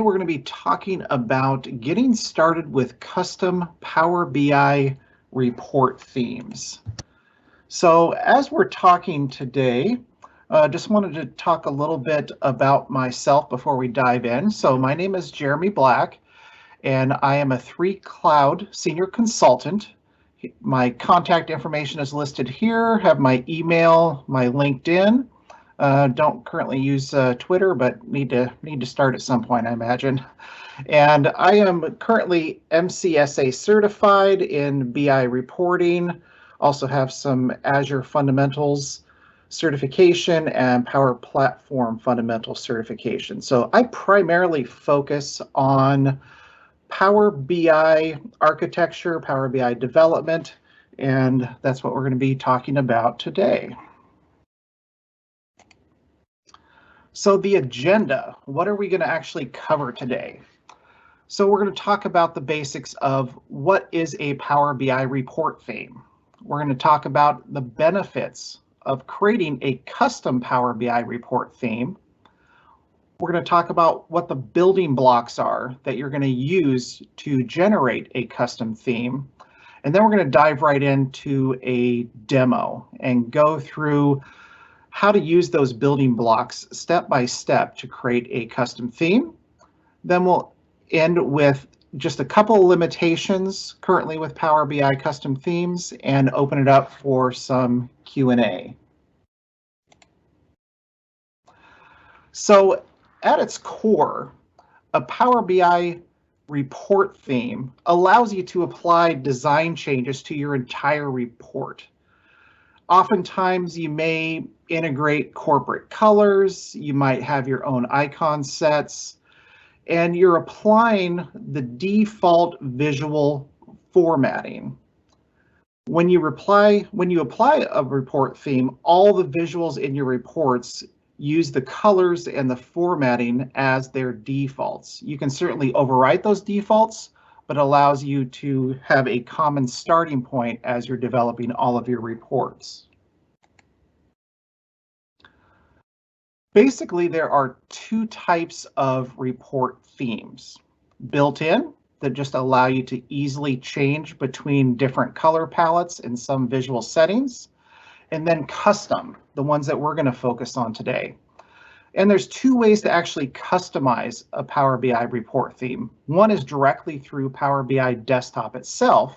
We're going to be talking about getting started with custom Power BI report themes. So as we're talking today, just wanted to talk a little bit about myself before we dive in. So my name is Jeremy Black, and I am a 3Cloud senior consultant. My contact information is listed here, have my email, my LinkedIn. Don't currently use Twitter, but need to start at some point, I imagine. And I am currently MCSA certified in BI reporting. Also have some Azure Fundamentals certification and Power Platform Fundamental certification. So I primarily focus on Power BI architecture, Power BI development, and that's what we're going to be talking about today. So the agenda, what are we going to actually cover today? So we're going to talk about the basics of what is a Power BI report theme. We're going to talk about the benefits of creating a custom Power BI report theme. We're going to talk about what the building blocks are that you're going to use to generate a custom theme. And then we're going to dive right into a demo and go through how to use those building blocks step by step to create a custom theme. Then we'll end with just a couple of limitations currently with Power BI custom themes and open it up for some Q&A. So at its core, a Power BI report theme allows you to apply design changes to your entire report. Oftentimes you may integrate corporate colors, you might have your own icon sets, and you're applying the default visual formatting. When you apply a report theme, all the visuals in your reports use the colors and the formatting as their defaults. You can certainly overwrite those defaults, but it allows you to have a common starting point as you're developing all of your reports. Basically, there are two types of report themes. Built-in, that just allow you to easily change between different color palettes and some visual settings. And then custom, the ones that we're going to focus on today. And there's two ways to actually customize a Power BI report theme. One is directly through Power BI Desktop itself,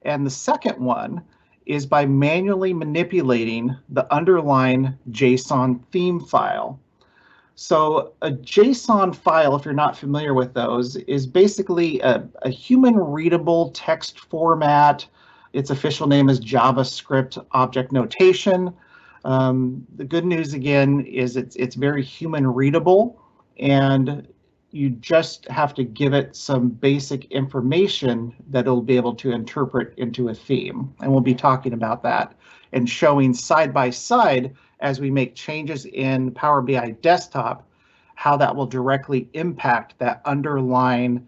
and the second one is by manually manipulating the underlying JSON theme file. So a JSON file, if you're not familiar with those, is basically a human readable text format. Its official name is JavaScript Object Notation. The good news again is it's very human readable, and you just have to give it some basic information that it'll be able to interpret into a theme. And we'll be talking about that and showing side by side as we make changes in Power BI Desktop, how that will directly impact that underlying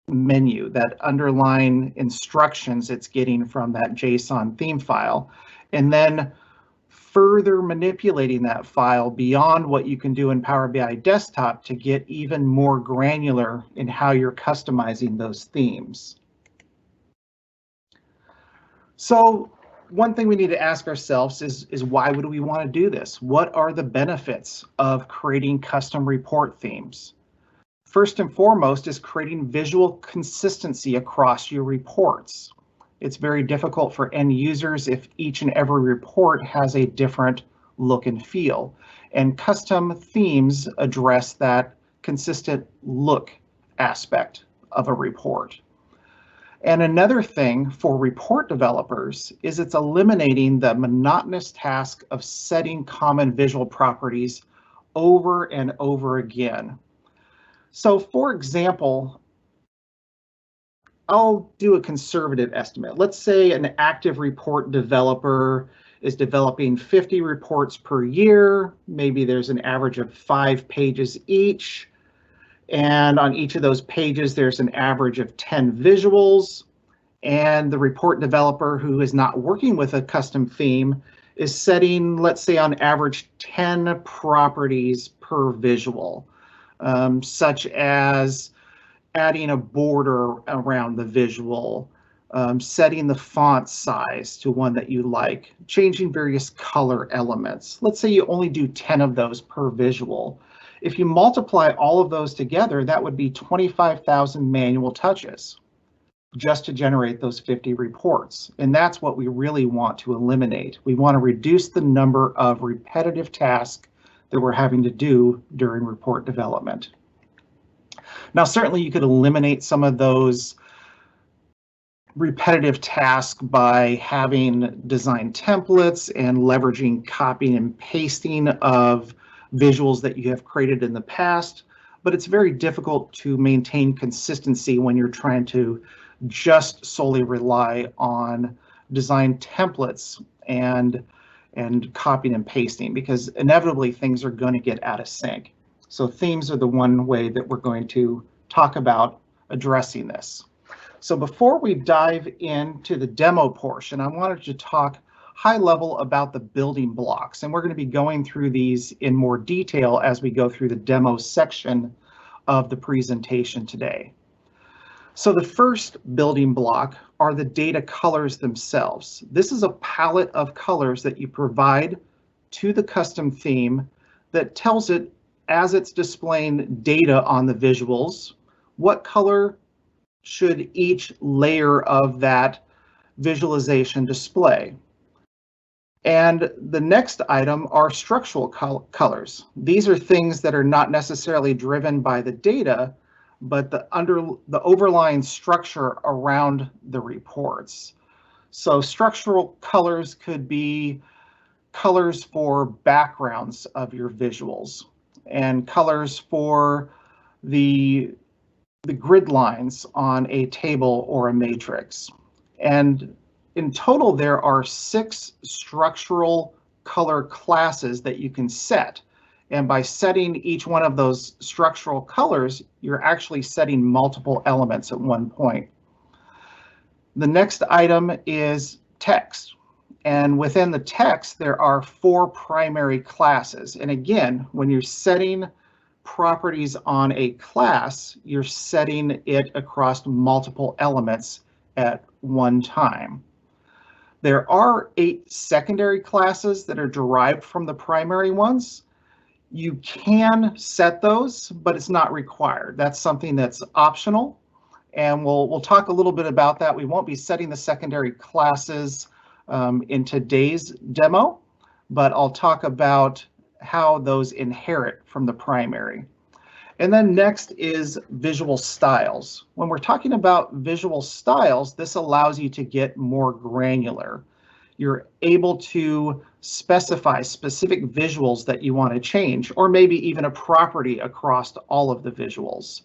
menu, that underlying instructions it's getting from that JSON theme file. And then further manipulating that file beyond what you can do in Power BI Desktop to get even more granular in how you're customizing those themes. So one thing we need to ask ourselves is why would we want to do this? What are the benefits of creating custom report themes? First and foremost is creating visual consistency across your reports. It's very difficult for end users if each and every report has a different look and feel. And custom themes address that consistent look aspect of a report. And another thing for report developers is it's eliminating the monotonous task of setting common visual properties over and over again. So for example, I'll do a conservative estimate. Let's say an active report developer is developing 50 reports per year. Maybe there's an average of 5 pages each. And on each of those pages, there's an average of 10 visuals. And the report developer who is not working with a custom theme is setting, let's say on average, 10 properties per visual. such as adding a border around the visual, setting the font size to one that you like, changing various color elements. Let's say you only do 10 of those per visual. If you multiply all of those together, that would be 25,000 manual touches just to generate those 50 reports. And that's what we really want to eliminate. We want to reduce the number of repetitive tasks that we're having to do during report development. Now, certainly you could eliminate some of those repetitive tasks by having design templates and leveraging copying and pasting of visuals that you have created in the past, but it's very difficult to maintain consistency when you're trying to just solely rely on design templates and copying and pasting, because inevitably things are going to get out of sync. So themes are the one way that we're going to talk about addressing this. So before we dive into the demo portion, I wanted to talk high level about the building blocks, and we're going to be going through these in more detail as we go through the demo section of the presentation today. So the first building block are the data colors themselves. This is a palette of colors that you provide to the custom theme that tells it, as it's displaying data on the visuals, what color should each layer of that visualization display. And the next item are structural colors. These are things that are not necessarily driven by the data, but the overlying structure around the reports. So structural colors could be colors for backgrounds of your visuals and colors for the grid lines on a table or a matrix. And in total, there are 6 structural color classes that you can set. And by setting each one of those structural colors, you're actually setting multiple elements at one point. The next item is text. And within the text, there are 4 primary classes. And again, when you're setting properties on a class, you're setting it across multiple elements at one time. There are 8 secondary classes that are derived from the primary ones. You can set those, but it's not required. That's something that's optional, and we'll talk a little bit about that. We won't be setting the secondary classes in today's demo, but I'll talk about how those inherit from the primary. And then next is visual styles. When we're talking about visual styles, this allows you to get more granular. You're able to specify specific visuals that you want to change, or maybe even a property across all of the visuals.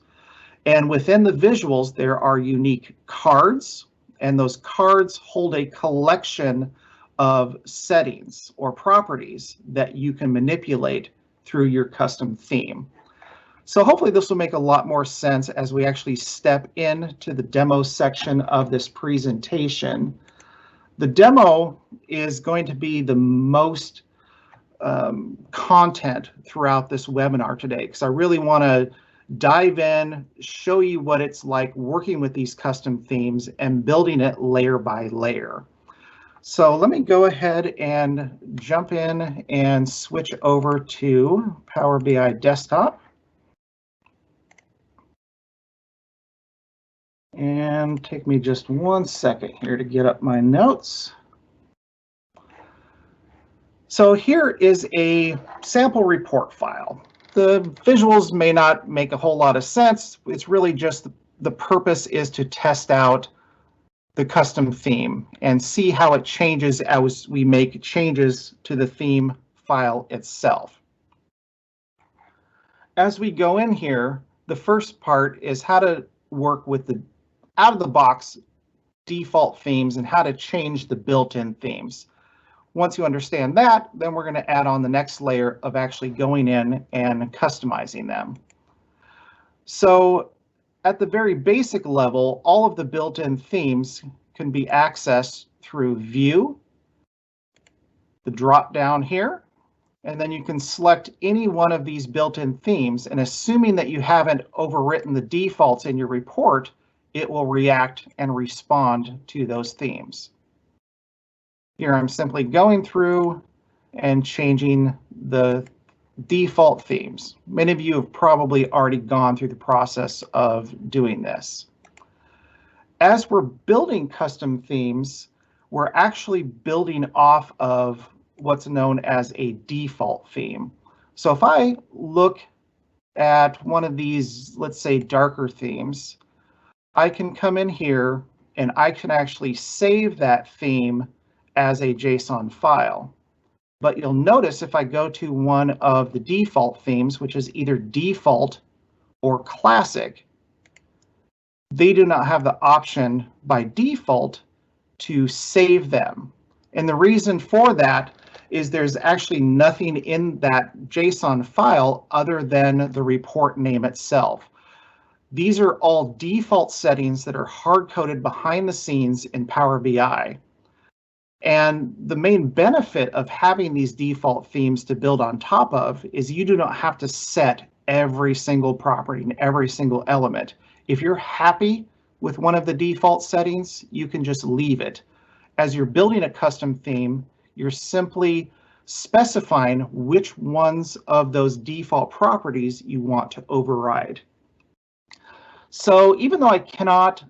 And within the visuals, there are unique cards, and those cards hold a collection of settings or properties that you can manipulate through your custom theme. So hopefully this will make a lot more sense as we actually step into the demo section of this presentation. The demo is going to be the most content throughout this webinar today, because I really want to dive in, show you what it's like working with these custom themes and building it layer by layer. So let me go ahead and jump in and switch over to Power BI Desktop. And take me just 1 second here to get up my notes. So here is a sample report file. The visuals may not make a whole lot of sense. It's really just the purpose is to test out the custom theme and see how it changes as we make changes to the theme file itself. As we go in here, the first part is how to work with the out-of-the-box default themes and how to change the built-in themes. Once you understand that, then we're going to add on the next layer of actually going in and customizing them. So at the very basic level, all of the built-in themes can be accessed through View, the drop down here, and then you can select any one of these built-in themes, and assuming that you haven't overwritten the defaults in your report, it will react and respond to those themes. Here I'm simply going through and changing the default themes. Many of you have probably already gone through the process of doing this. As we're building custom themes, we're actually building off of what's known as a default theme. So if I look at one of these, let's say, darker themes, I can come in here and I can actually save that theme as a JSON file. But you'll notice if I go to one of the default themes, which is either default or classic, they do not have the option by default to save them. And the reason for that is there's actually nothing in that JSON file other than the report name itself. These are all default settings that are hard-coded behind the scenes in Power BI. And the main benefit of having these default themes to build on top of is you do not have to set every single property and every single element. If you're happy with one of the default settings, you can just leave it. As you're building a custom theme, you're simply specifying which ones of those default properties you want to override. So even though I cannot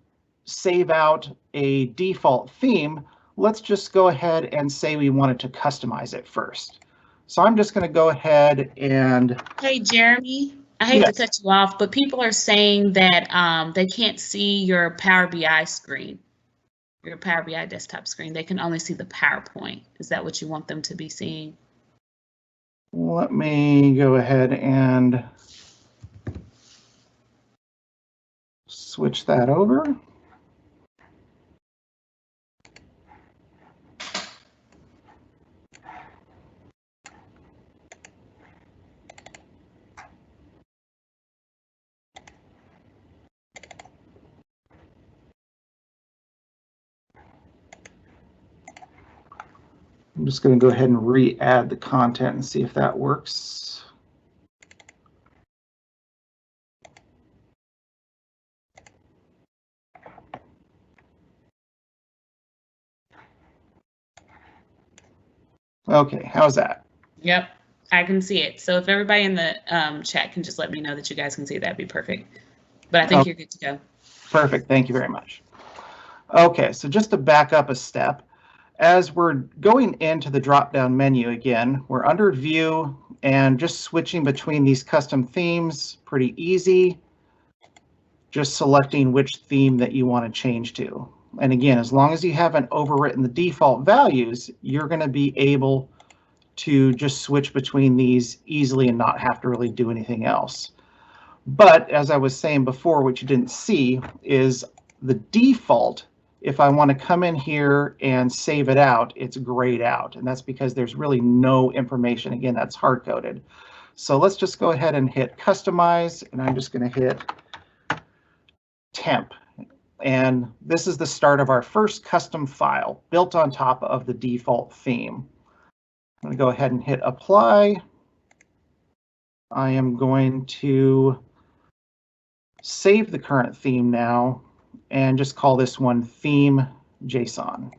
save out a default theme, let's just go ahead and say we wanted to customize it first. So I'm just going to go ahead and... Hey, Jeremy, I hate to cut you off, but people are saying that they can't see your Power BI screen, your Power BI desktop screen. They can only see the PowerPoint. Is that what you want them to be seeing? Let me go ahead and switch that over. I'm just going to go ahead and re-add the content and see if that works. Okay, how's that? Yep, I can see it. So if everybody in the chat can just let me know that you guys can see it, that'd be perfect. But I think you're good to go. Perfect, thank you very much. Okay, so just to back up a step, as we're going into the drop-down menu again, we're under View and just switching between these custom themes, pretty easy. Just selecting which theme that you want to change to. And again, as long as you haven't overwritten the default values, you're going to be able to just switch between these easily and not have to really do anything else. But as I was saying before, what you didn't see is the default. If I want to come in here and save it out, it's grayed out. And that's because there's really no information. Again, that's hard-coded. So let's just go ahead and hit Customize, and I'm just going to hit Temp. And this is the start of our first custom file built on top of the default theme. I'm going to go ahead and hit Apply. I am going to save the current theme now and just call this one Theme JSON.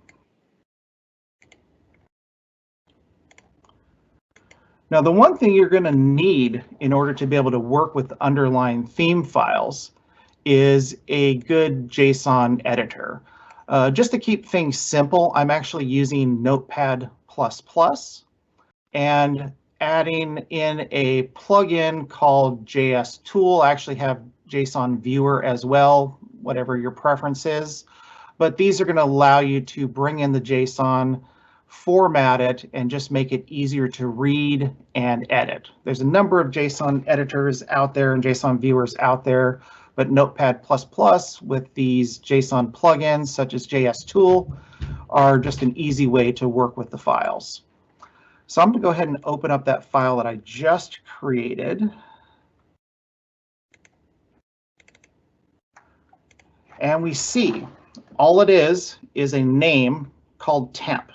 Now, the one thing you're going to need in order to be able to work with underlying theme files is a good JSON editor. Just to keep things simple, I'm actually using Notepad++ and adding in a plugin called JS Tool. I actually have JSON Viewer as well, whatever your preference is. But these are going to allow you to bring in the JSON, format it, and just make it easier to read and edit. There's a number of JSON editors out there and JSON viewers out there, but Notepad++ with these JSON plugins such as JS Tool are just an easy way to work with the files. So I'm going to go ahead and open up that file that I just created. And we see all it is a name called temp.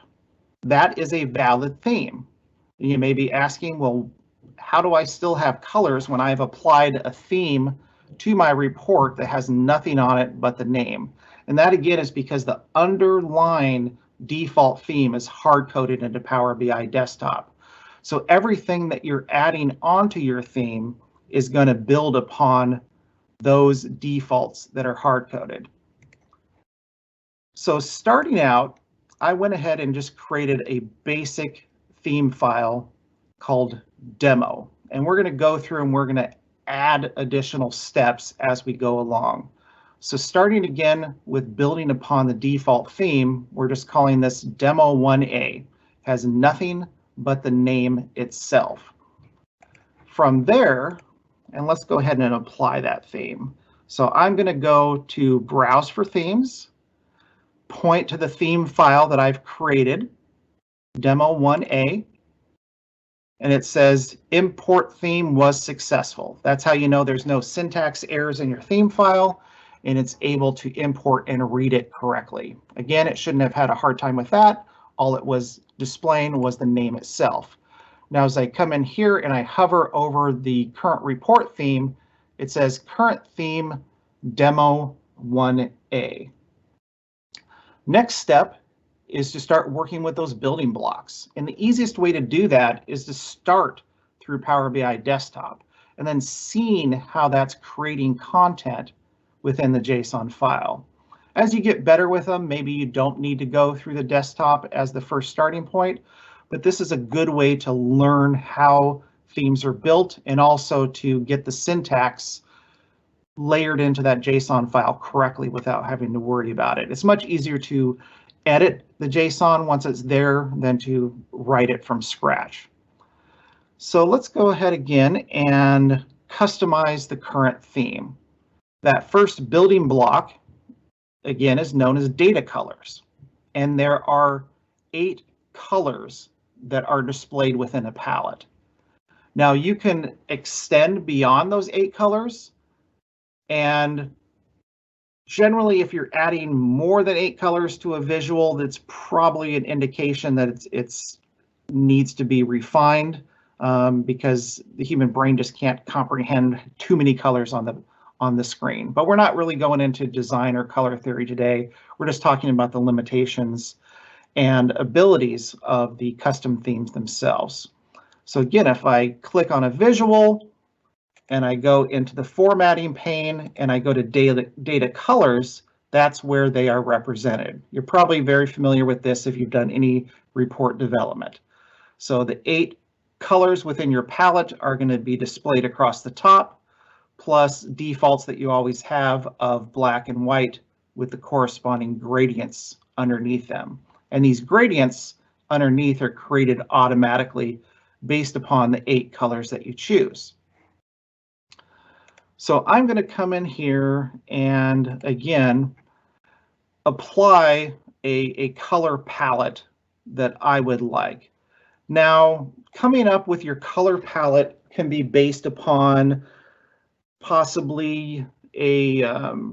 That is a valid theme. You may be asking, well, how do I still have colors when I've applied a theme to my report that has nothing on it but the name? And that again is because the underlying default theme is hard-coded into Power BI Desktop. So everything that you're adding onto your theme is going to build upon those defaults that are hard-coded. So starting out, I went ahead and just created a basic theme file called demo. And we're going to go through and we're going to add additional steps as we go along. So starting again with building upon the default theme, we're just calling this demo 1A. Has nothing but the name itself. From there, and let's go ahead and apply that theme. So I'm going to go to Browse for Themes, point to the theme file that I've created, demo 1A, and it says import theme was successful. That's how you know there's no syntax errors in your theme file and it's able to import and read it correctly. Again, it shouldn't have had a hard time with that. All it was displaying was the name itself. Now, as I come in here and I hover over the current report theme, it says current theme demo 1A. Next step is to start working with those building blocks. And the easiest way to do that is to start through Power BI Desktop and then seeing how that's creating content within the JSON file. As you get better with them, maybe you don't need to go through the desktop as the first starting point, but this is a good way to learn how themes are built and also to get the syntax layered into that JSON file correctly without having to worry about it. It's much easier to edit the JSON once it's there than to write it from scratch. So let's go ahead again and customize the current theme. That first building block, again, is known as data colors. And there are 8 colors that are displayed within a palette. Now you can extend beyond those 8 colors, and generally, if you're adding more than 8 colors to a visual, that's probably an indication that it's needs to be refined, because the human brain just can't comprehend too many colors on the screen. But we're not really going into design or color theory today. We're just talking about the limitations and abilities of the custom themes themselves. So again, if I click on a visual, and I go into the formatting pane and I go to data colors, that's where they are represented. You're probably very familiar with this if you've done any report development. So the 8 colors within your palette are going to be displayed across the top, plus defaults that you always have of black and white with the corresponding gradients underneath them. And these gradients underneath are created automatically based upon the 8 colors that you choose. So I'm going to come in here and again apply a color palette that I would like. Now, coming up with your color palette can be based upon possibly your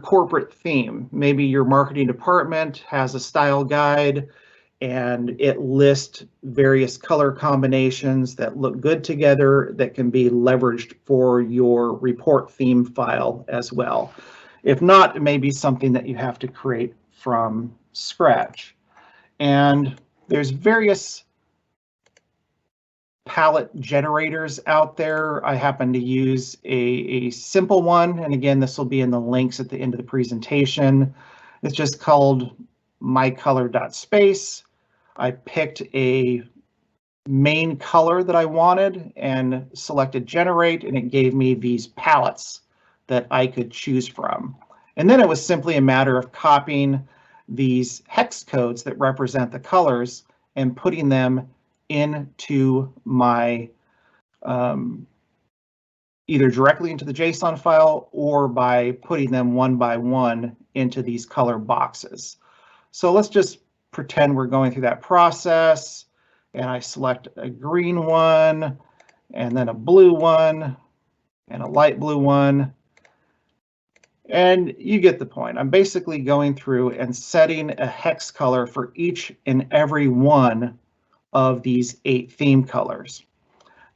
corporate theme. Maybe your marketing department has a style guide and it lists various color combinations that look good together that can be leveraged for your report theme file as well. If not, it may be something that you have to create from scratch. And there's various palette generators out there. I happen to use a simple one, and again, this will be in the links at the end of the presentation. It's just called mycolor.space. I picked a main color that I wanted and selected generate, and it gave me these palettes that I could choose from. And then it was simply a matter of copying these hex codes that represent the colors and putting them into my either directly into the JSON file or by putting them one by one into these color boxes. So let's just pretend we're going through that process, and I select a green one and then a blue one and a light blue one, and you get the point. I'm basically going through and setting a hex color for each and every one of these 8 theme colors.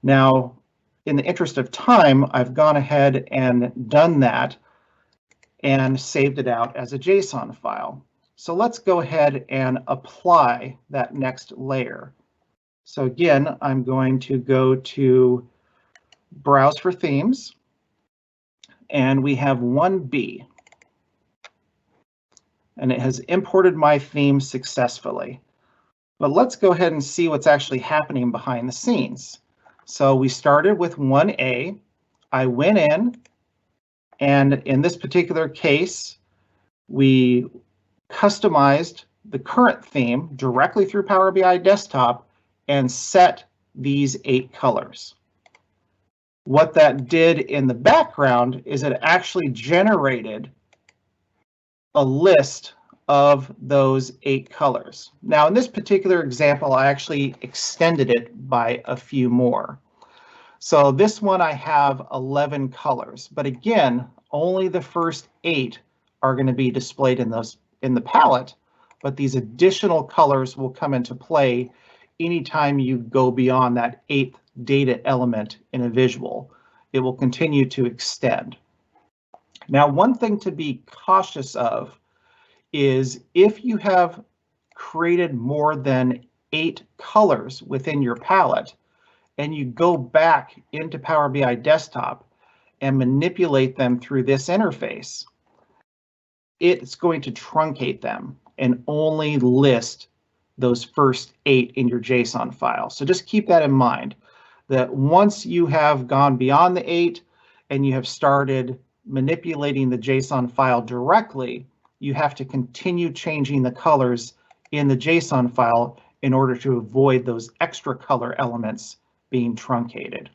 Now, in the interest of time, I've gone ahead and done that and saved it out as a JSON file. So let's go ahead and apply that next layer. So again, I'm going to go to Browse for Themes, and we have 1B. And it has imported my theme successfully. But let's go ahead and see what's actually happening behind the scenes. So we started with 1A. I went in, and in this particular case, we customized the current theme directly through Power BI Desktop and set these 8 colors. What that did in the background is it actually generated a list of those 8 colors. Now, in this particular example, I actually extended it by a few more. So this one I have 11 colors, but again, only the first 8 are going to be displayed in the palette, but these additional colors will come into play anytime you go beyond that 8th data element in a visual. It will continue to extend. Now, one thing to be cautious of is if you have created more than 8 colors within your palette and you go back into Power BI Desktop and manipulate them through this interface, it's going to truncate them and only list those first 8 in your JSON file. So just keep that in mind, that once you have gone beyond the 8 and you have started manipulating the JSON file directly, you have to continue changing the colors in the JSON file in order to avoid those extra color elements being truncated.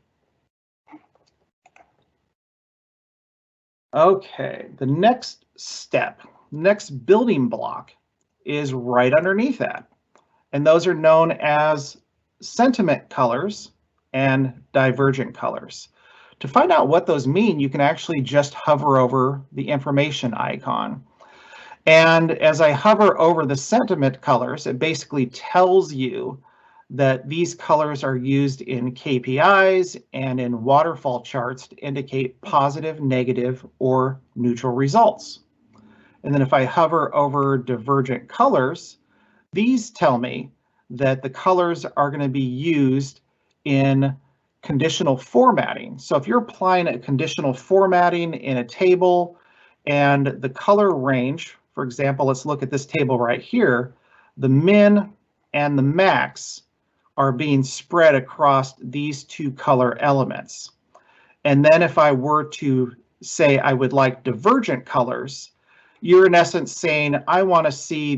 Okay, the next step, next building block is right underneath that. And those are known as sentiment colors and divergent colors. To find out what those mean, you can actually just hover over the information icon. And as I hover over the sentiment colors, it basically tells you that these colors are used in KPIs and in waterfall charts to indicate positive, negative, or neutral results. And then if I hover over divergent colors, these tell me that the colors are going to be used in conditional formatting. So if you're applying a conditional formatting in a table and the color range, for example, let's look at this table right here, the min and the max are being spread across these 2 color elements. And then if I were to say I would like divergent colors, you're in essence saying I want to see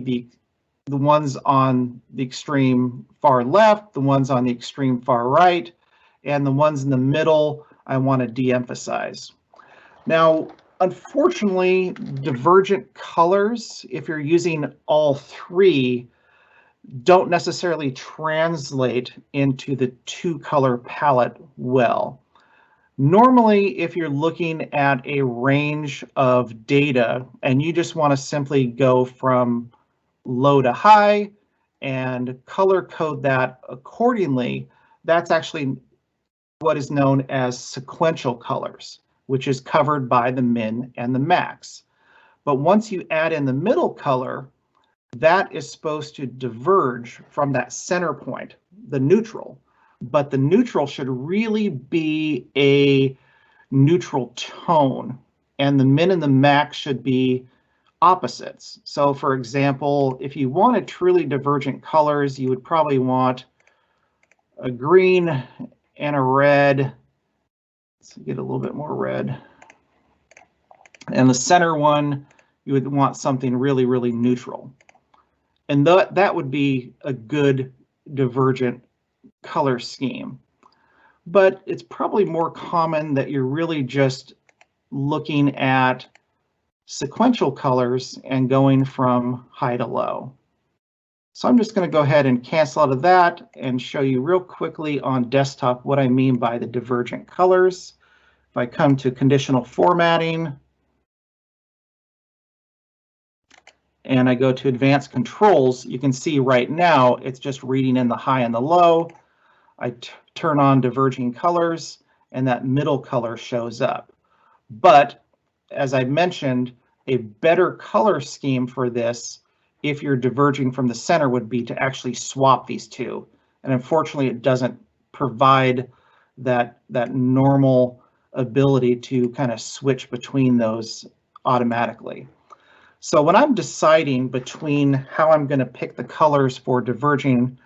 the ones on the extreme far left, the ones on the extreme far right, and the ones in the middle I want to de-emphasize. Now, unfortunately, divergent colors, if you're using all 3, don't necessarily translate into the 2 color palette well. Normally, if you're looking at a range of data and you just want to simply go from low to high and color code that accordingly, that's actually what is known as sequential colors, which is covered by the min and the max. But once you add in the middle color, that is supposed to diverge from that center point, the neutral. But the neutral should really be a neutral tone, and the min and the max should be opposites. So for example, if you wanted truly divergent colors, you would probably want a green and a red. Let's get a little bit more red. And the center one, you would want something really, really neutral. And that would be a good divergent color scheme. But it's probably more common that you're really just looking at sequential colors and going from high to low. So I'm just going to go ahead and cancel out of that and show you real quickly on desktop what I mean by the divergent colors. If I come to conditional formatting, and I go to advanced controls, you can see right now it's just reading in the high and the low. I turn on diverging colors and that middle color shows up. But as I mentioned, a better color scheme for this, if you're diverging from the center, would be to actually swap these two. And unfortunately, it doesn't provide that normal ability to kind of switch between those automatically. So when I'm deciding between how I'm going to pick the colors for diverging,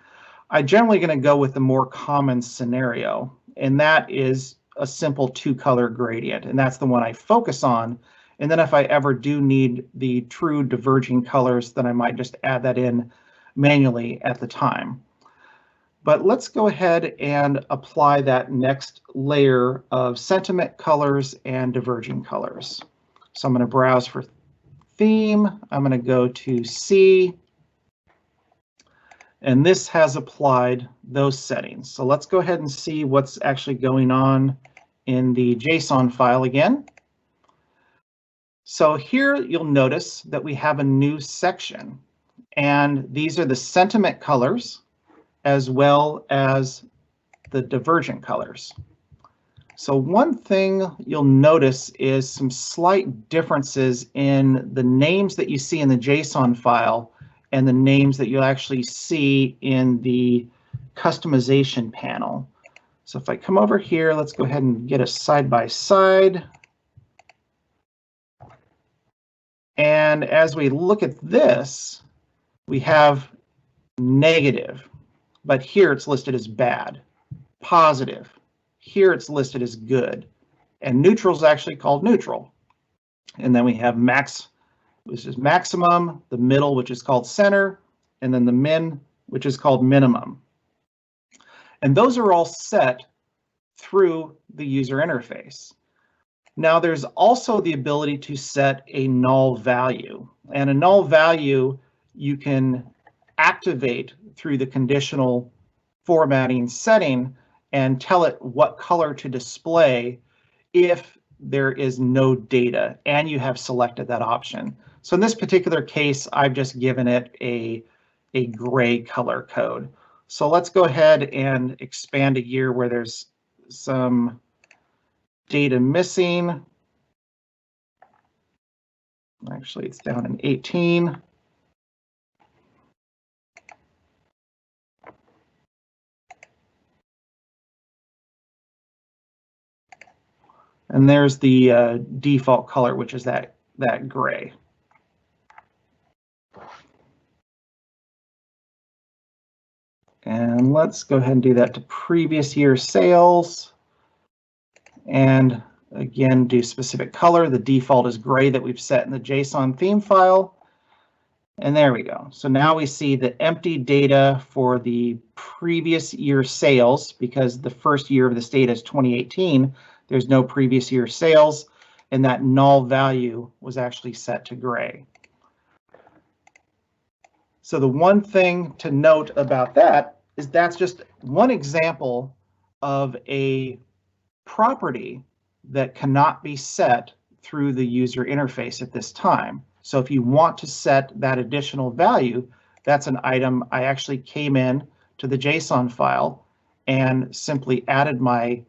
I'm generally going to go with the more common scenario, and that is a simple 2-color gradient, and that's the one I focus on. And then if I ever do need the true diverging colors, then I might just add that in manually at the time. But let's go ahead and apply that next layer of sentiment colors and diverging colors. So I'm going to browse for theme. I'm going to go to C, and this has applied those settings. So let's go ahead and see what's actually going on in the JSON file again. So here you'll notice that we have a new section, and these are the sentiment colors as well as the divergent colors. So one thing you'll notice is some slight differences in the names that you see in the JSON file and the names that you'll actually see in the customization panel. So if I come over here, let's go ahead and get a side-by-side. And as we look at this, we have negative, but here it's listed as bad. Positive, here it's listed as good. And neutral is actually called neutral. And then we have max, which is maximum, the middle, which is called center, and then the min, which is called minimum. And those are all set through the user interface. Now there's also the ability to set a null value, and a null value you can activate through the conditional formatting setting and tell it what color to display if there is no data and you have selected that option. So in this particular case, I've just given it a gray color code. So let's go ahead and expand a year where there's some data missing. Actually, it's down in 18. And there's the default color, which is that gray. And let's go ahead and do that to previous year sales. And again, do specific color. The default is gray that we've set in the JSON theme file. And there we go. So now we see the empty data for the previous year sales, because the first year of this data is 2018. There's no previous year sales, and that null value was actually set to gray. So the one thing to note about that is that's just one example of a property that cannot be set through the user interface at this time. So if you want to set that additional value, that's an item I actually came in to the JSON file and simply added my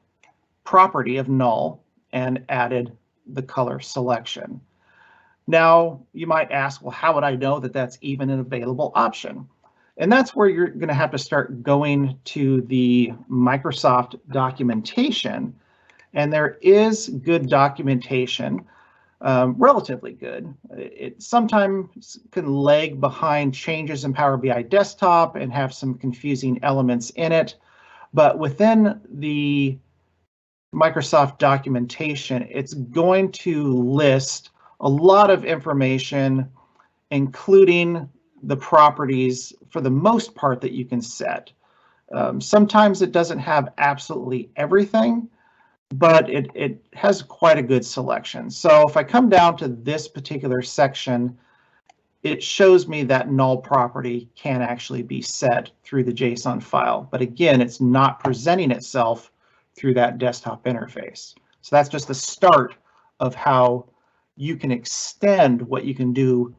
property of null and added the color selection. Now, you might ask, well, how would I know that that's even an available option? And that's where you're going to have to start going to the Microsoft documentation. And there is good documentation, relatively good. It sometimes can lag behind changes in Power BI Desktop and have some confusing elements in it. But within the Microsoft documentation, it's going to list a lot of information, including the properties for the most part that you can set. Sometimes it doesn't have absolutely everything, but it has quite a good selection. So if I come down to this particular section, it shows me that null property can actually be set through the JSON file. But again, it's not presenting itself through that desktop interface. So that's just the start of how you can extend what you can do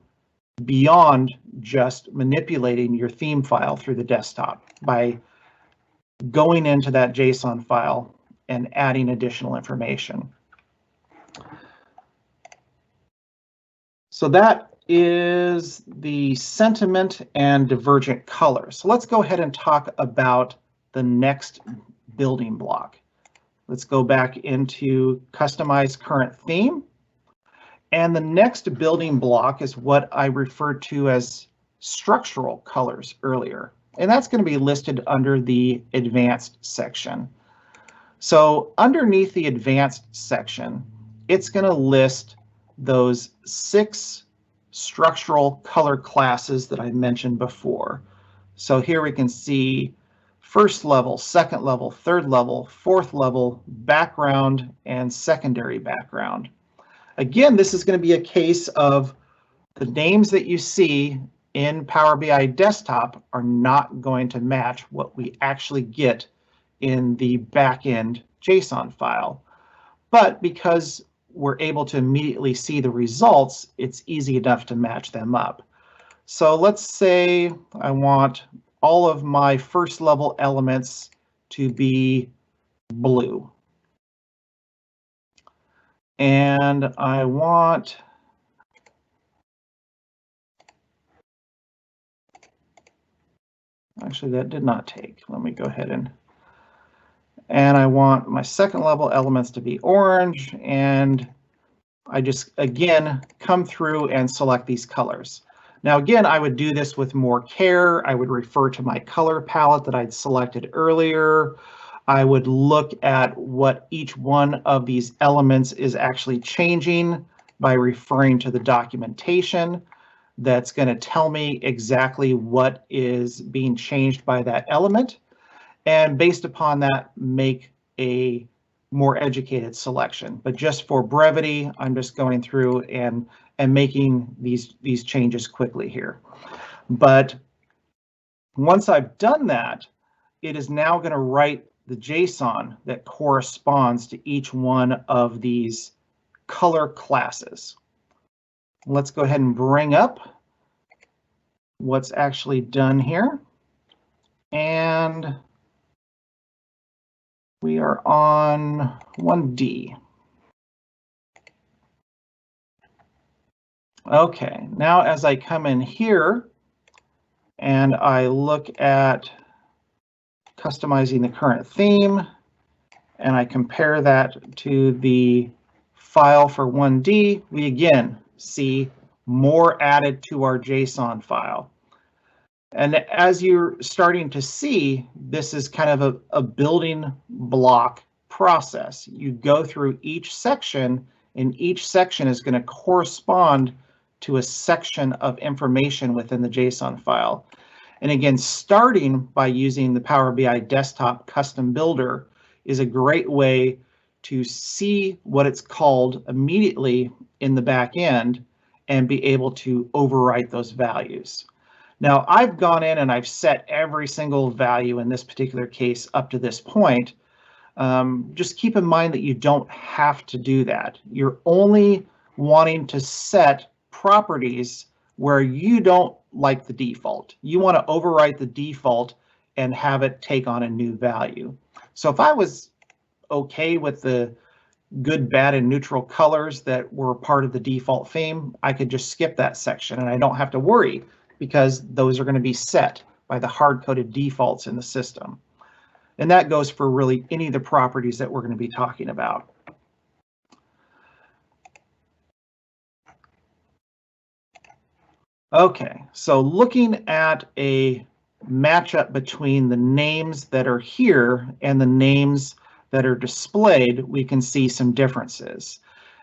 beyond just manipulating your theme file through the desktop by going into that JSON file and adding additional information. So that is the sentiment and divergent colors. So let's go ahead and talk about the next building block. Let's go back into customize current theme. And the next building block is what I referred to as structural colors earlier. And that's going to be listed under the advanced section. So underneath the advanced section, it's going to list those 6 structural color classes that I mentioned before. So here we can see first level, second level, third level, fourth level, background, and secondary background. Again, this is going to be a case of the names that you see in Power BI Desktop are not going to match what we actually get in the backend JSON file. But because we're able to immediately see the results, it's easy enough to match them up. So let's say I want all of my first level elements to be blue. And I want actually that did not take. Let me go ahead and I want my second level elements to be orange, and I just again come through and select these colors. Now again, I would do this with more care. I would refer to my color palette that I'd selected earlier. I would look at what each one of these elements is actually changing by referring to the documentation. That's going to tell me exactly what is being changed by that element. And based upon that, make a more educated selection. But just for brevity, I'm just going through and making these changes quickly here. But once I've done that, it is now going to write the JSON that corresponds to each one of these color classes. Let's go ahead and bring up what's actually done here. And we are on 1D. Okay, now as I come in here and I look at customizing the current theme and I compare that to the file for 1D, we again see more added to our JSON file. And as you're starting to see, this is kind of a building block process. You go through each section, and each section is going to correspond to a section of information within the JSON file. And again, starting by using the Power BI Desktop Custom Builder is a great way to see what it's called immediately in the back end and be able to overwrite those values. Now, I've gone in and I've set every single value in this particular case up to this point. Just keep in mind that you don't have to do that. You're only wanting to set properties where you don't like the default. You want to overwrite the default and have it take on a new value. So if I was okay with the good, bad, and neutral colors that were part of the default theme, I could just skip that section and I don't have to worry, because those are going to be set by the hard-coded defaults in the system. And that goes for really any of the properties that we're going to be talking about. Okay, so looking at a matchup between the names that are here and the names that are displayed, we can see some differences.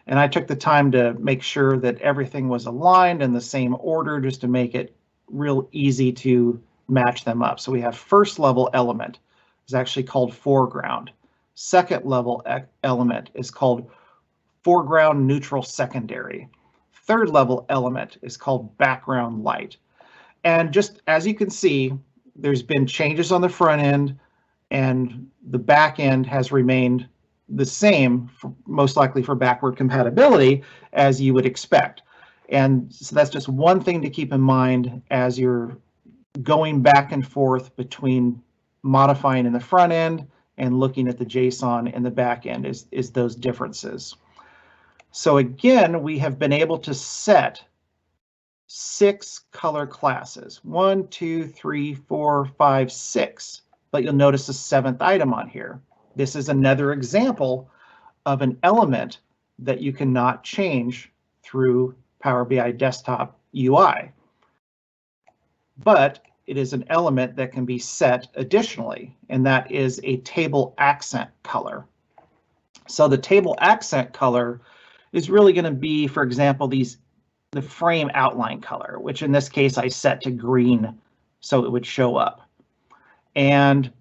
And I took the time to make sure that everything was aligned in the same order just to make it real easy to match them up. So we have first level element is actually called foreground. Second level element is called foreground neutral secondary. Third level element is called background light. And just as you can see, there's been changes on the front end and the back end has remained the same, most likely for backward compatibility, as you would expect. And so that's just one thing to keep in mind as you're going back and forth between modifying in the front end and looking at the JSON in the back end is those differences. So again, we have been able to set 6 color classes, 1, 2, 3, 4, 5, 6, but you'll notice a 7th item on here. This is another example of an element that you cannot change through Power BI Desktop UI. But it is an element that can be set additionally, and that is a table accent color. So the table accent color is really going to be, for example, the frame outline color, which in this case I set to green so it would show up. And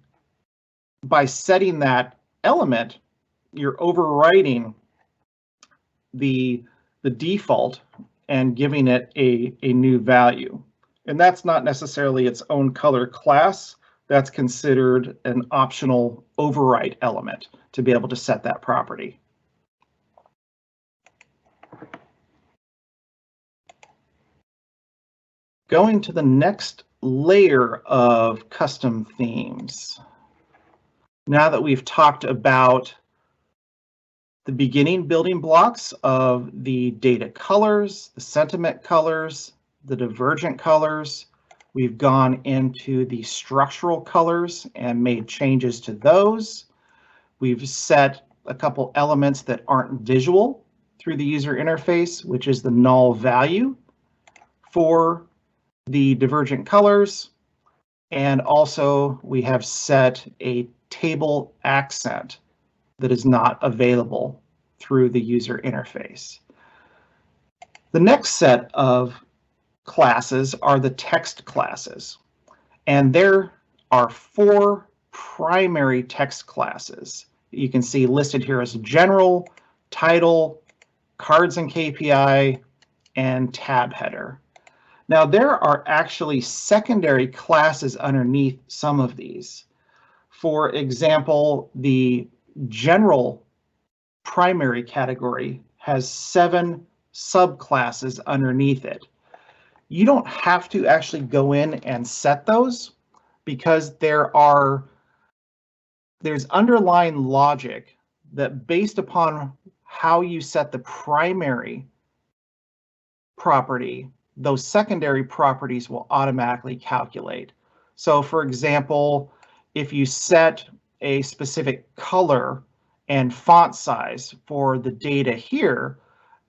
by setting that element, you're overriding the default and giving it a new value. And that's not necessarily its own color class. That's considered an optional override element to be able to set that property. Going to the next layer of custom themes. Now that we've talked about the beginning building blocks of the data colors, the sentiment colors, the divergent colors, we've gone into the structural colors and made changes to those. We've set a couple elements that aren't visual through the user interface, which is the null value for the divergent colors. And also we have set a table accent that is not available through the user interface. The next set of classes are the text classes, and there are 4 primary text classes. You can see listed here as general, title, cards and KPI, and tab header. Now there are actually secondary classes underneath some of these. For example, the general primary category has 7 subclasses underneath it. You don't have to actually go in and set those because there's underlying logic that based upon how you set the primary property, those secondary properties will automatically calculate. So for example, if you set a specific color and font size for the data here,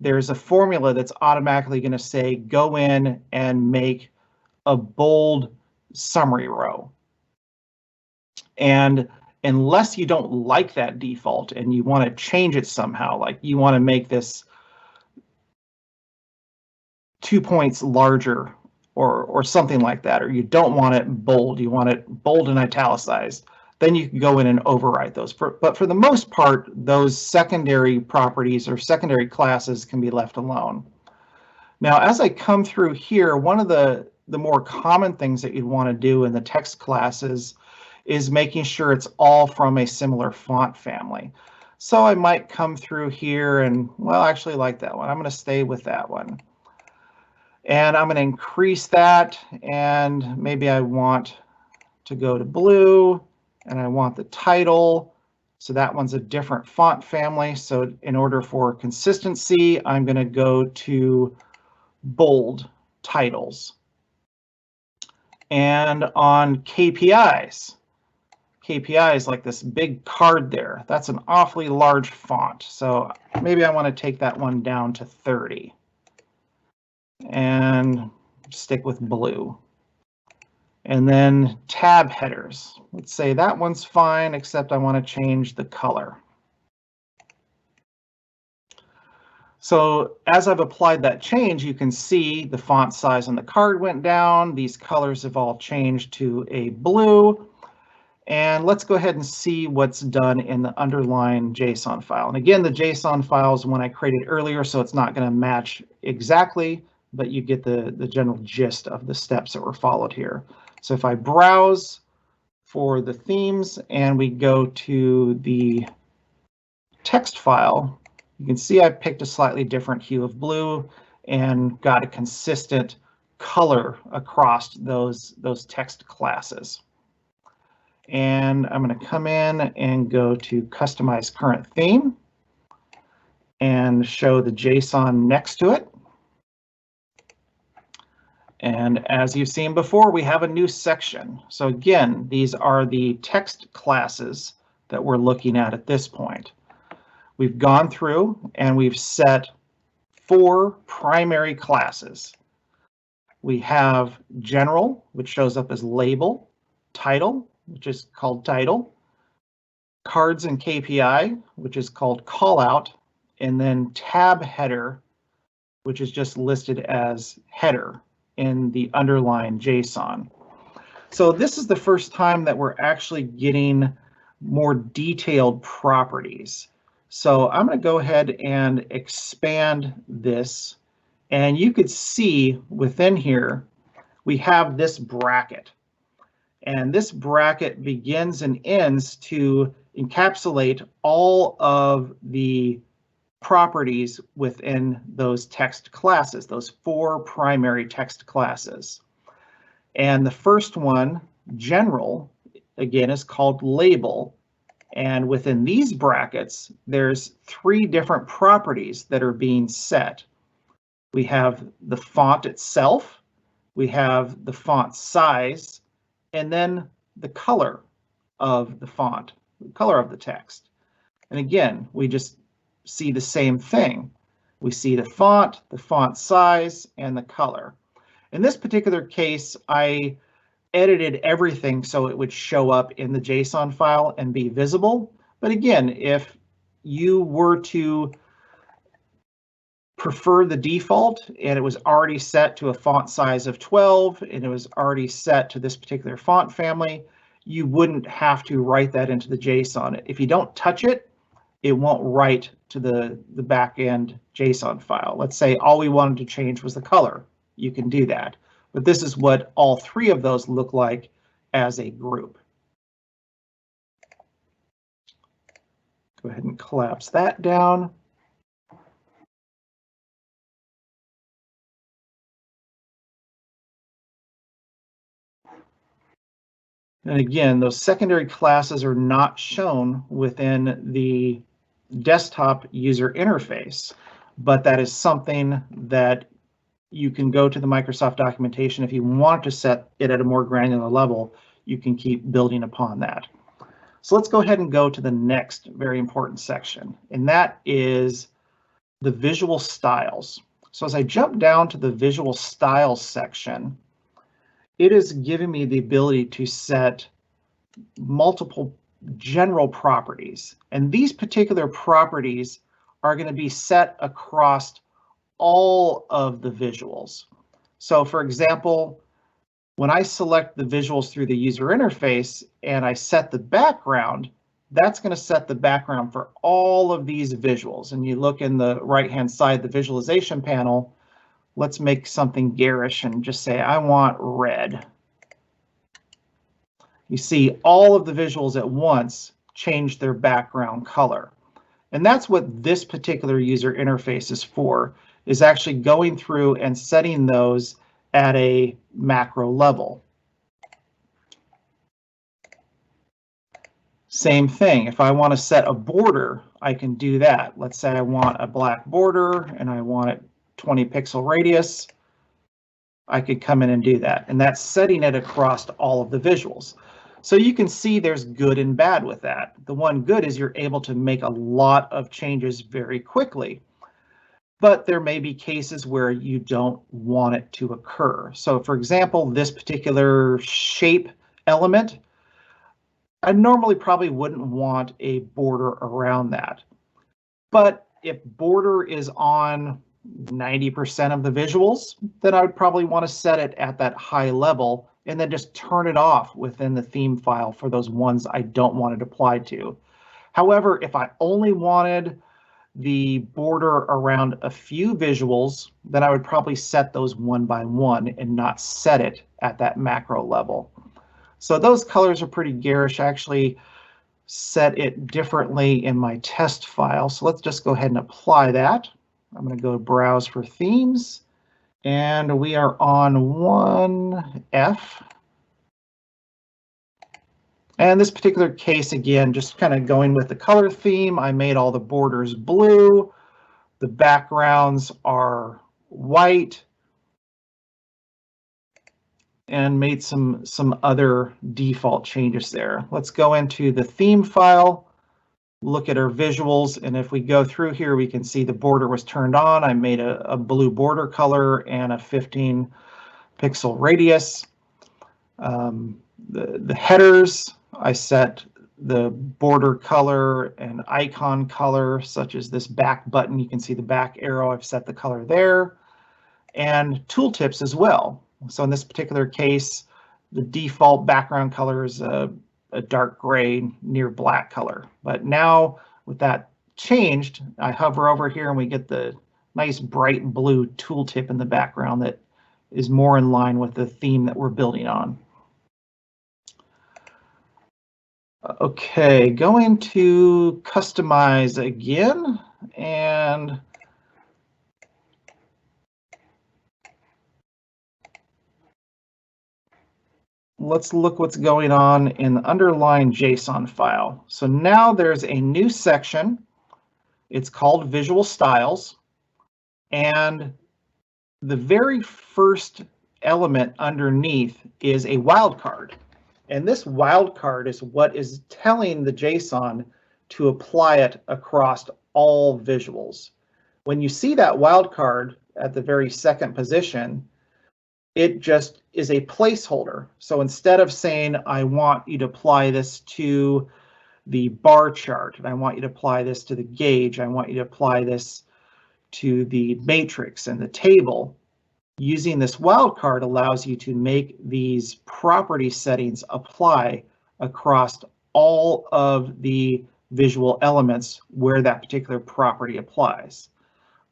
there's a formula that's automatically going to say go in and make a bold summary row. And unless you don't like that default and you want to change it somehow, like you want to make this 2 points larger or something like that, or you don't want it bold, you want it bold and italicized, then you can go in and override those. But for the most part, those secondary properties or secondary classes can be left alone. Now, as I come through here, one of the more common things that you'd want to do in the text classes is making sure it's all from a similar font family. So I might come through here and, well, I actually like that one. I'm going to stay with that one. And I'm going to increase that, and maybe I want to go to blue, and I want the title. So that one's a different font family. So in order for consistency, I'm going to go to bold titles. And on KPIs, KPIs like this big card there, that's an awfully large font. So maybe I want to take that one down to 30. And stick with blue. And then tab headers. Let's say that one's fine, except I want to change the color. So as I've applied that change, you can see the font size on the card went down. These colors have all changed to a blue. And let's go ahead and see what's done in the underlying JSON file. And again, the JSON file is one I created earlier, so it's not going to match exactly, but you get the general gist of the steps that were followed here. So if I browse for the themes and we go to the text file, you can see I picked a slightly different hue of blue, and got a consistent color across those text classes. And I'm going to come in and go to Customize Current Theme and show the JSON next to it. And as you've seen before, we have a new section. So again, these are the text classes that we're looking at this point. We've gone through and we've set 4 primary classes. We have general, which shows up as label, title, which is called title, cards and KPI, which is called callout, and then tab header, which is just listed as header in the underlying JSON. So this is the first time that we're actually getting more detailed properties. So I'm going to go ahead and expand this, and you could see within here we have this bracket, and this bracket begins and ends to encapsulate all of the properties within those text classes, those 4 primary text classes. And the first one, general, again, is called label. And within these brackets, there's 3 different properties that are being set. We have the font itself, we have the font size, and then the color of the font, the color of the text. And again, we just see the same thing. We see the font size, and the color. In this particular case, I edited everything so it would show up in the JSON file and be visible. But again, if you were to prefer the default and it was already set to a font size of 12 and it was already set to this particular font family, you wouldn't have to write that into the JSON. If you don't touch it, it won't write to the back-end JSON file. Let's say all we wanted to change was the color. You can do that. But this is what all 3 of those look like as a group. Go ahead and collapse that down. And again, those secondary classes are not shown within the desktop user interface, but that is something that you can go to the Microsoft documentation. If you want to set it at a more granular level, you can keep building upon that. So let's go ahead and go to the next very important section, and that is the visual styles. So as I jump down to the visual styles section, it is giving me the ability to set multiple general properties. And these particular properties are going to be set across all of the visuals. So for example, when I select the visuals through the user interface and I set the background, that's going to set the background for all of these visuals. And you look in the right-hand side, the visualization panel, let's make something garish and just say, I want red. You see all of the visuals at once change their background color. And that's what this particular user interface is for, is actually going through and setting those at a macro level. Same thing, if I want to set a border, I can do that. Let's say I want a black border and I want it 20 pixel radius. I could come in and do that. And that's setting it across all of the visuals. So you can see there's good and bad with that. The one good is you're able to make a lot of changes very quickly. But there may be cases where you don't want it to occur. So for example, this particular shape element, I normally probably wouldn't want a border around that. But if border is on 90% of the visuals, then I would probably want to set it at that high level and then just turn it off within the theme file for those ones I don't want it applied to. However, if I only wanted the border around a few visuals, then I would probably set those one by one and not set it at that macro level. So those colors are pretty garish. I actually set it differently in my test file. So let's just go ahead and apply that. I'm going to go browse for themes, and we are on 1F. And this particular case, again, just kind of going with the color theme, I made all the borders blue. The backgrounds are white, and made some other default changes there. Let's go into the theme file, look at our visuals, and if we go through here, we can see the border was turned on. I made a blue border color and a 15 pixel radius. The headers, I set the border color and icon color, such as this back button. You can see the back arrow, I've set the color there, and tooltips as well. So in this particular case, the default background color is a dark gray near black color. But now with that changed, I hover over here and we get the nice bright blue tooltip in the background that is more in line with the theme that we're building on. Okay, going to customize again, and let's look what's going on in the underlying JSON file. So now there's a new section. It's called Visual Styles, and the very first element underneath is a wildcard. And this wildcard is what is telling the JSON to apply it across all visuals. When you see that wildcard at the very second position, it just is a placeholder. So instead of saying, I want you to apply this to the bar chart, and I want you to apply this to the gauge, I want you to apply this to the matrix and the table, using this wildcard allows you to make these property settings apply across all of the visual elements where that particular property applies.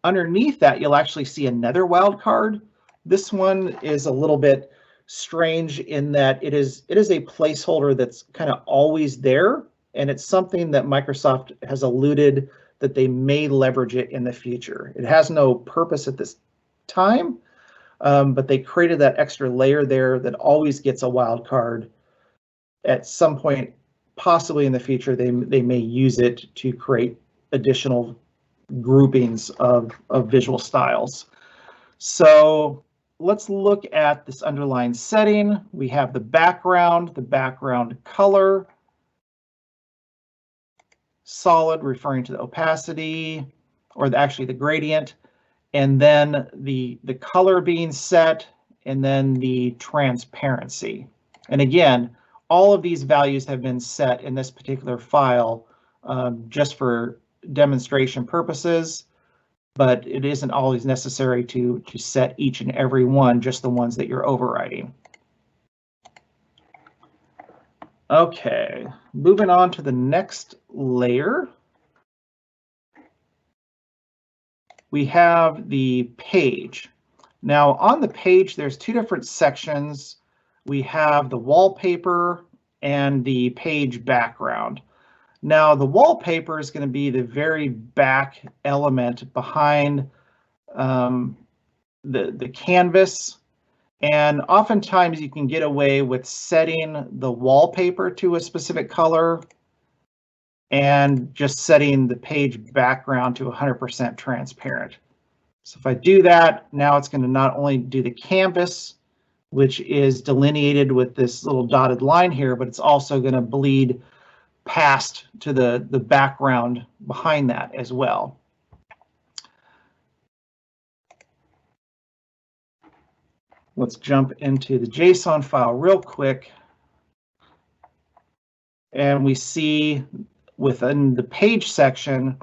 Underneath that, you'll actually see another wildcard. This one is a little bit strange in that it is a placeholder that's kind of always there, and it's something that Microsoft has alluded that they may leverage it in the future. It has no purpose at this time, but they created that extra layer there that always gets a wildcard. At some point, possibly in the future, they may use it to create additional groupings of visual styles. So let's look at this underlying setting. We have the background color, solid referring to the opacity, or actually the gradient, and then the color being set, and then the transparency. And again, all of these values have been set in this particular file just for demonstration purposes, but it isn't always necessary to set each and every one, just the ones that you're overriding. Okay, moving on to the next layer. We have the page. Now on the page, there's two different sections. We have the wallpaper and the page background. Now the wallpaper is going to be the very back element behind the canvas. And oftentimes you can get away with setting the wallpaper to a specific color and just setting the page background to 100% transparent. So if I do that, now it's going to not only do the canvas, which is delineated with this little dotted line here, but it's also going to bleed past to the background behind that as well. Let's jump into the JSON file real quick. And we see within the page section,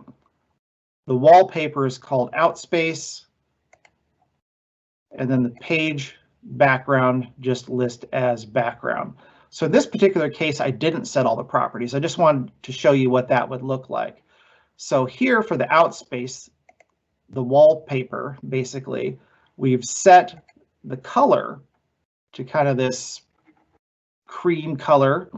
the wallpaper is called outspace, and then the page background just lists as background. So in this particular case, I didn't set all the properties. I just wanted to show you what that would look like. So here for the outspace, the wallpaper, basically, we've set the color to kind of this cream color,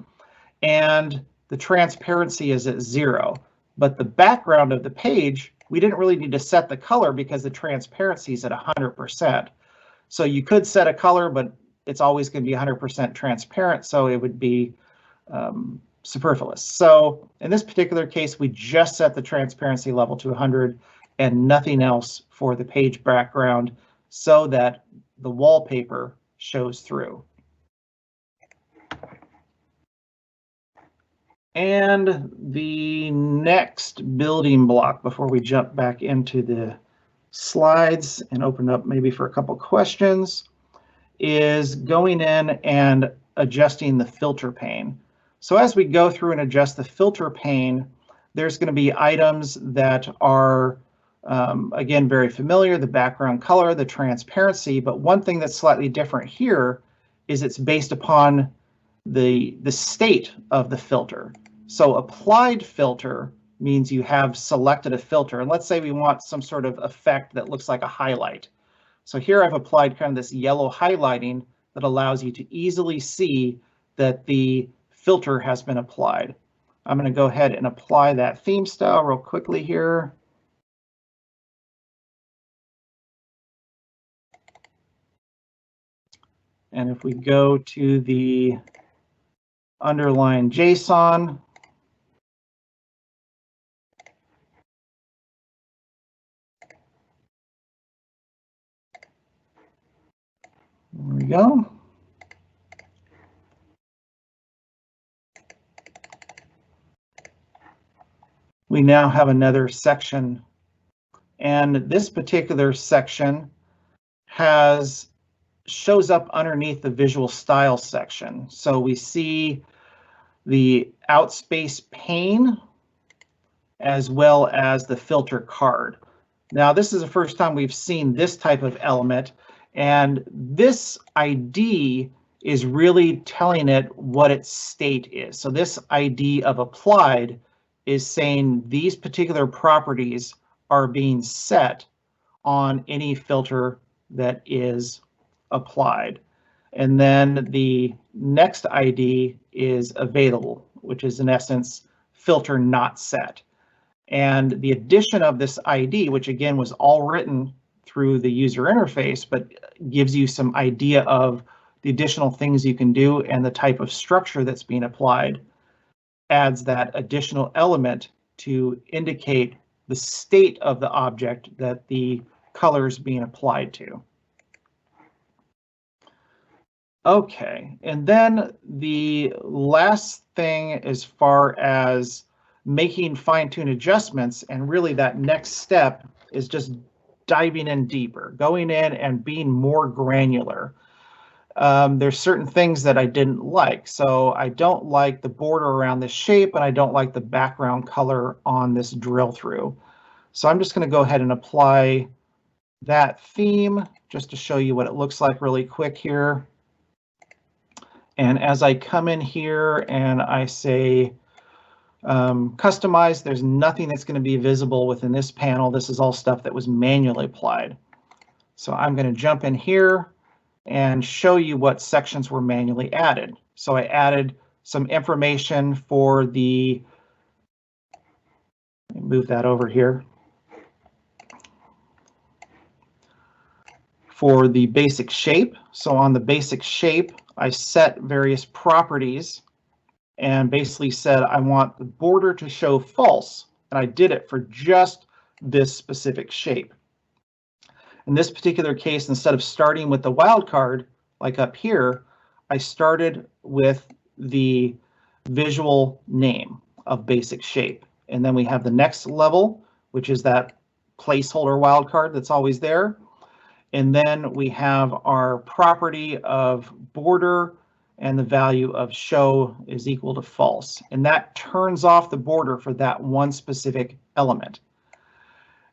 and the transparency is at 0, but the background of the page we didn't really need to set the color because the transparency is at 100%. So you could set a color, but it's always going to be 100% transparent, so it would be superfluous. So in this particular case, we just set the transparency level to 100 and nothing else for the page background so that the wallpaper shows through. And the next building block before we jump back into the slides and open up maybe for a couple questions is going in and adjusting the filter pane. So as we go through and adjust the filter pane, there's going to be items that are, again, very familiar, the background color, the transparency, but one thing that's slightly different here is it's based upon the state of the filter. So applied filter means you have selected a filter, and let's say we want some sort of effect that looks like a highlight. So here I've applied kind of this yellow highlighting that allows you to easily see that the filter has been applied. I'm going to go ahead and apply that theme style real quickly here. And if we go to the underline JSON, there we go. We now have another section, and this particular section shows up underneath the visual style section. So we see the outspace pane as well as the filter card. Now this is the first time we've seen this type of element, and this ID is really telling it what its state is. So this ID of applied is saying these particular properties are being set on any filter that is applied. And then the next ID is available, which is in essence filter not set. And the addition of this ID, which again was all written through the user interface, but gives you some idea of the additional things you can do and the type of structure that's being applied, adds that additional element to indicate the state of the object that the color is being applied to. Okay, and then the last thing as far as making fine-tune adjustments, and really that next step is just diving in deeper, going in and being more granular. There's certain things that I didn't like. So I don't like the border around this shape, and I don't like the background color on this drill through. So I'm just going to go ahead and apply that theme just to show you what it looks like really quick here. And as I come in here and I say customize, there's nothing that's going to be visible within this panel. This is all stuff that was manually applied. So I'm going to jump in here and show you what sections were manually added. So I added some information for the, let me move that over here, for the basic shape. So on the basic shape, I set various properties and basically said I want the border to show false, and I did it for just this specific shape. In this particular case, instead of starting with the wildcard, like up here, I started with the visual name of basic shape. And then we have the next level, which is that placeholder wildcard that's always there. And then we have our property of border, and the value of show is equal to false. And that turns off the border for that one specific element.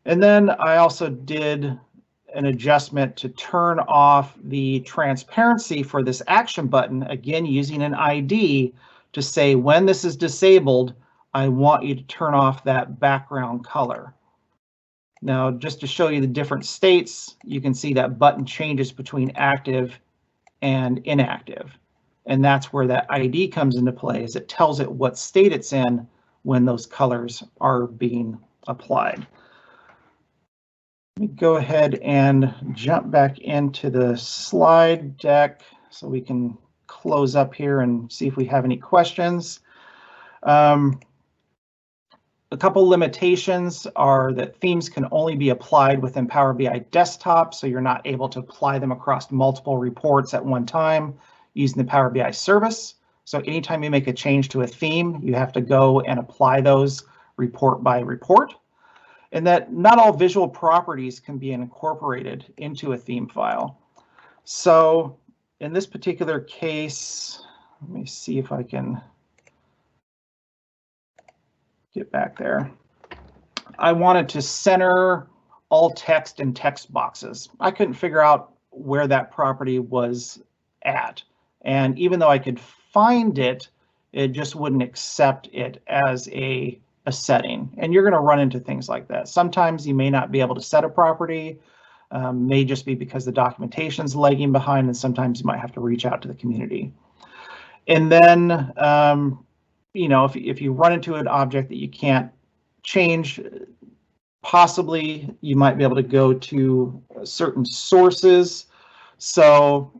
And then I also did an adjustment to turn off the transparency for this action button, again using an ID to say when this is disabled, I want you to turn off that background color. Now, just to show you the different states, you can see that button changes between active and inactive. And that's where that ID comes into play, is it tells it what state it's in when those colors are being applied. Let me go ahead and jump back into the slide deck so we can close up here and see if we have any questions. A couple limitations are that themes can only be applied within Power BI Desktop, so you're not able to apply them across multiple reports at one time using the Power BI service. So anytime you make a change to a theme, you have to go and apply those report by report. And that not all visual properties can be incorporated into a theme file. So in this particular case, let me see if I can get back there. I wanted to center all text in text boxes. I couldn't figure out where that property was at. And even though I could find it, it just wouldn't accept it as a setting. And you're going to run into things like that. Sometimes you may not be able to set a property, may just be because the documentation's lagging behind, and sometimes you might have to reach out to the community. And then, you know, if you run into an object that you can't change, possibly you might be able to go to certain sources. So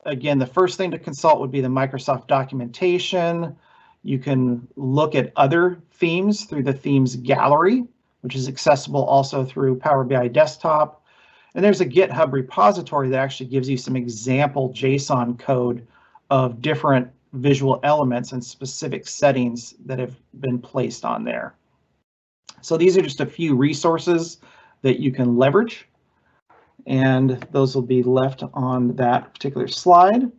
again, the first thing to consult would be the Microsoft documentation. You can look at other themes through the themes gallery, which is accessible also through Power BI Desktop. And there's a GitHub repository that actually gives you some example JSON code of different visual elements and specific settings that have been placed on there. So these are just a few resources that you can leverage, and those will be left on that particular slide.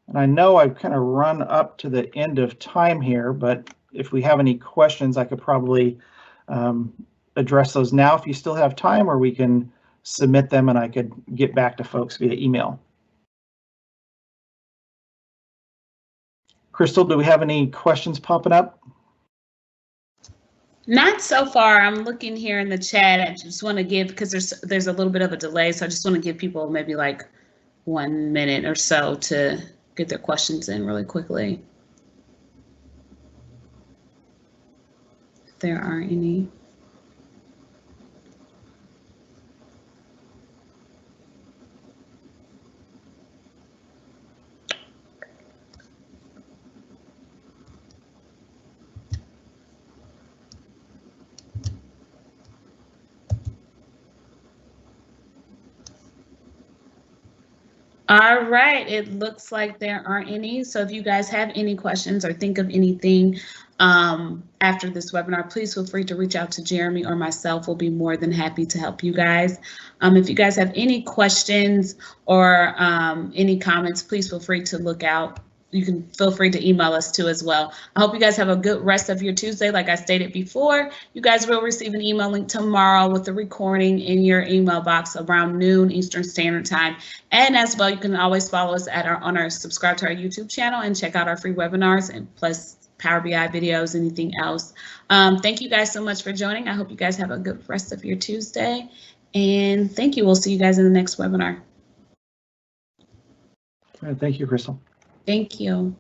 And I know I've kind of run up to the end of time here, but if we have any questions, I could probably address those now if you still have time, or we can submit them and I could get back to folks via email. Crystal, do we have any questions popping up? Not so far. I'm looking here in the chat. I just want to give, because there's a little bit of a delay, so I just want to give people maybe like 1 minute or so to get their questions in really quickly, if there are any. All right, it looks like there aren't any. So if you guys have any questions or think of anything after this webinar, please feel free to reach out to Jeremy or myself. We'll be more than happy to help you guys. If you guys have any questions or any comments, please feel free to look out. You can feel free to email us too as well. I hope you guys have a good rest of your Tuesday. Like I stated before, you guys will receive an email link tomorrow with the recording in your email box around noon Eastern Standard Time. And as well, you can always follow us at subscribe to our YouTube channel and check out our free webinars and plus Power BI videos, anything else. Thank you guys so much for joining. I hope you guys have a good rest of your Tuesday. And thank you. We'll see you guys in the next webinar. Thank you, Crystal. Thank you.